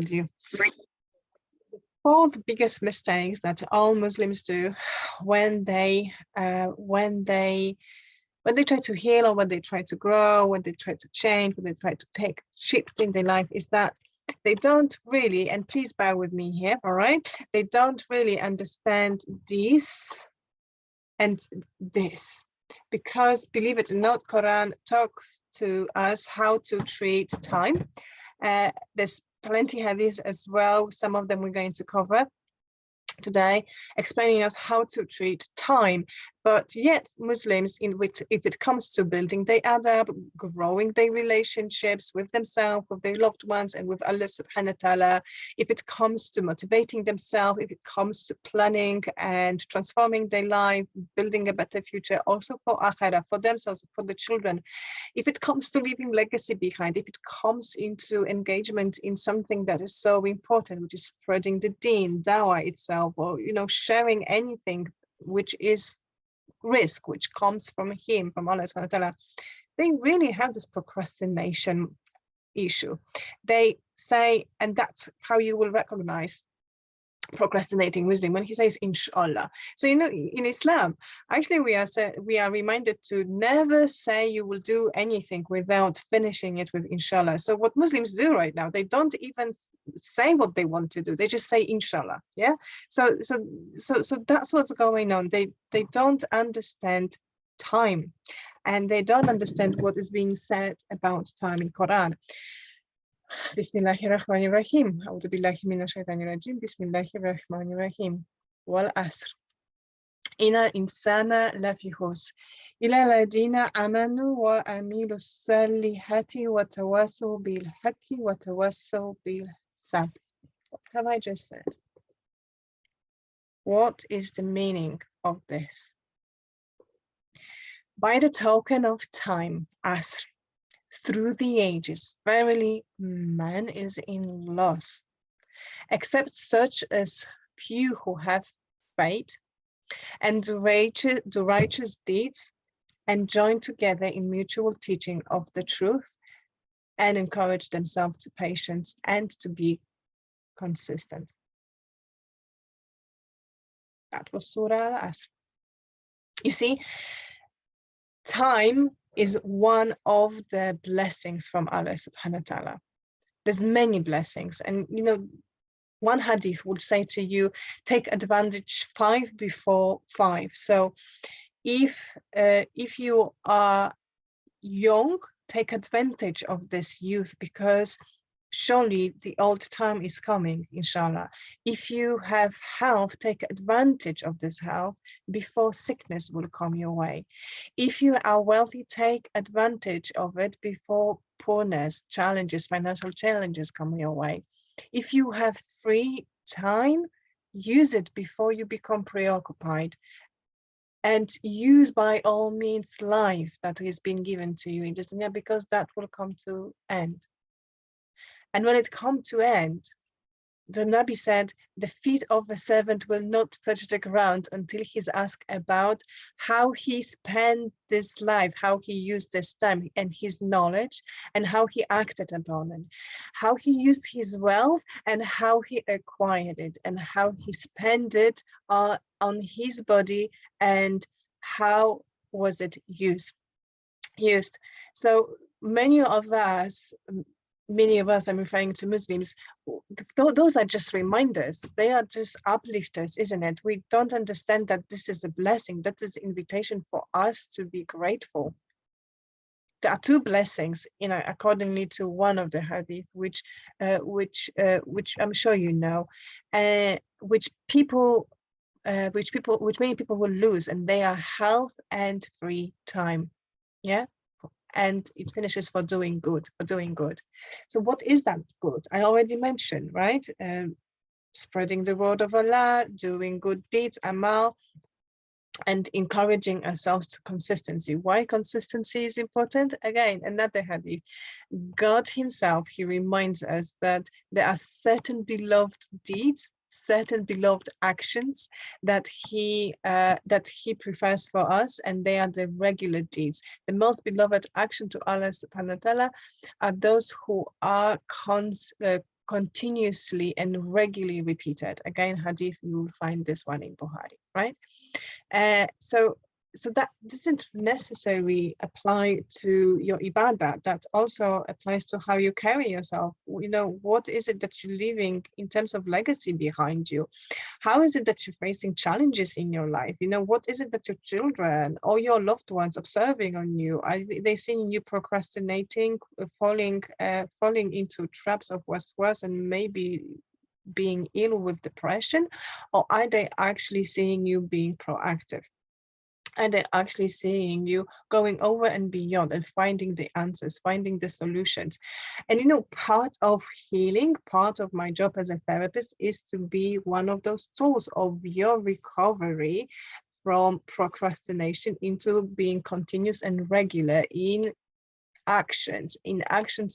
you. Four the biggest mistakes that all Muslims do when they try to heal, or when they try to grow, when they try to change, when they try to take shifts in their life, is that they don't really, and please bear with me here, all right? They don't really understand this and this, because believe it or not, Quran talks to us how to treat time. There's plenty hadiths as well. Some of them we're going to cover today, explaining us how to treat time. But yet Muslims, if it comes to building their adab, growing their relationships with themselves, with their loved ones, and with Allah subhanahu wa ta'ala, if it comes to motivating themselves, if it comes to planning and transforming their life, building a better future also for akhirah, for themselves, for the children, if it comes to leaving legacy behind, if it comes into engagement in something that is so important, which is spreading the deen, dawah itself, or sharing anything which is risk, which comes from him, from Allah subhanahu wa ta'ala, they really have this procrastination issue. They say, and that's how you will recognize procrastinating Muslim, when he says inshallah. So in Islam, actually we are reminded to never say you will do anything without finishing it with inshallah. So what Muslims do right now, they don't even say what they want to do, they just say inshallah. Yeah, so that's what's going on. They don't understand time, and they don't understand what is being said about time in Quran. Bismillahirrahmanirrahim. A'udhu billahi minash shaitanir rajim. Bismillahirrahmanirrahim. Wal asr. Inna insana lafi khusr. Illa alladhina amanu wa amilu salihati wa tawassaw bil haqqi wa tawassaw bil sabr. What have I just said? What is the meaning of this? By the token of time, asr, through the ages, verily man is in loss, except such as few who have faith and do righteous deeds, and join together in mutual teaching of the truth, and encourage themselves to patience and to be consistent. That was Surah Al-Asr. You see, time is one of the blessings from Allah subhanahu wa ta'ala. There's many blessings, and one hadith would say to you, take advantage 5 before 5. So if you are young, take advantage of this youth, because surely the old time is coming, inshallah. If you have health, take advantage of this health before sickness will come your way. If you are wealthy, take advantage of it before poorness, challenges, financial challenges come your way. If you have free time, use it before you become preoccupied, and use by all means life that has been given to you in this dunya, because that will come to end. And when it comes to end, the Nabi said, the feet of a servant will not touch the ground until he's asked about how he spent this life, how he used this time and his knowledge, and how he acted upon it, how he used his wealth and how he acquired it, and how he spent it on his body, and how was it used. So many of us, I'm referring to Muslims, those are just reminders. They are just uplifters, isn't it? We don't understand that this is a blessing. That is an invitation for us to be grateful. There are 2 blessings, accordingly to one of the hadith, which I'm sure you know, which many people will lose, and they are health and free time. Yeah. And it finishes for doing good. So what is that good? I already mentioned, right? Spreading the word of Allah, doing good deeds, amal, and encouraging ourselves to consistency. Why consistency is important? Again, another hadith. God himself, he reminds us that there are certain beloved deeds, certain beloved actions that he prefers for us, and they are the regular deeds. The most beloved action to Allah subhanahu wa ta'ala are those who are continuously and regularly repeated. Again, hadith, you will find this one in Bukhari, right? So that doesn't necessarily apply to your ibadah. That also applies to how you carry yourself. You know, what is it that you're leaving in terms of legacy behind you? How is it that you're facing challenges in your life? You know, what is it that your children or your loved ones observing on you? Are they seeing you procrastinating, falling into traps of waswas and maybe being ill with depression? Or are they actually seeing you being proactive? And they're actually seeing you going over and beyond and finding the answers, finding the solutions. And, you know, part of healing, part of my job as a therapist is to be one of those tools of your recovery from procrastination into being continuous and regular in actions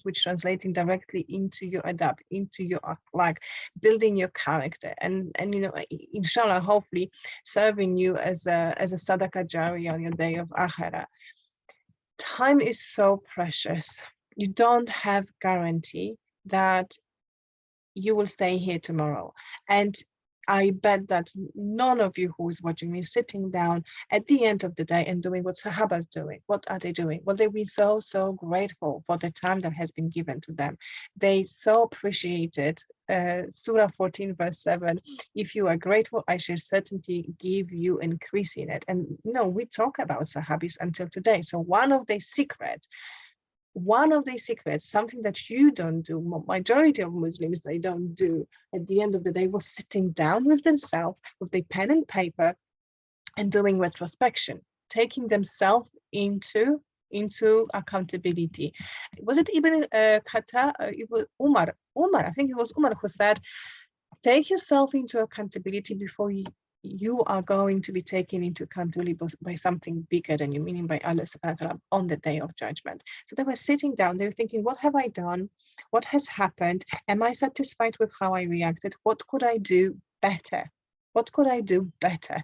which translating directly into your adapt, into your akhlaq, building your character, and you know, inshallah, hopefully serving you as a sadaqah jariyah on your day of akhirah. Time is so precious. You don't have guarantee that you will stay here tomorrow. And I bet that none of you who is watching me sitting down at the end of the day and doing what Sahaba's doing. What are they doing? Well, they've been so grateful for the time that has been given to them. They so appreciated Surah 14 verse 7. If you are grateful, I shall certainly give you increase in it. And you know, we talk about Sahabis until today. So one of their secrets, something that you don't do, majority of Muslims, they don't do at the end of the day, was sitting down with themselves with their pen and paper and doing retrospection, taking themselves into accountability. Was it Ibn Khattab? It was Umar, I think it was Umar who said, take yourself into accountability before you are going to be taken into accountability by something bigger than you, meaning by Allah subhanahu wa ta'ala on the day of judgment. So they were sitting down, they were thinking, what have I done? What has happened? Am I satisfied with how I reacted? What could I do better? What could I do better?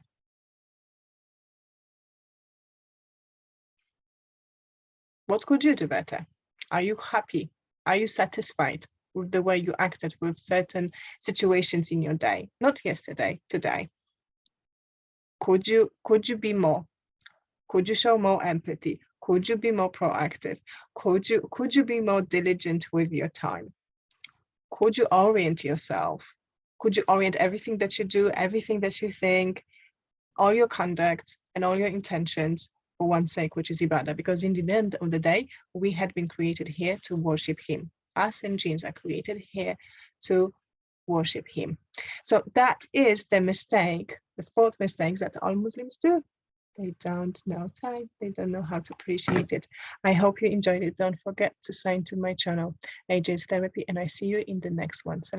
What could you do better? Are you happy? Are you satisfied with the way you acted with certain situations in your day? Not yesterday, today. Could you be more? Could you show more empathy? Could you be more proactive? Could you be more diligent with your time? Could you orient yourself? Could you orient everything that you do, everything that you think, all your conduct and all your intentions for one sake, which is ibadah? Because in the end of the day, we had been created here to worship him. Us and jinns are created here to worship him. So that is the mistake, the fourth mistake that all Muslims do. They don't know time. They don't know how to appreciate it. I hope you enjoyed it. Don't forget to sign to my channel, AJ's Therapy, and I see you in the next one. Salam.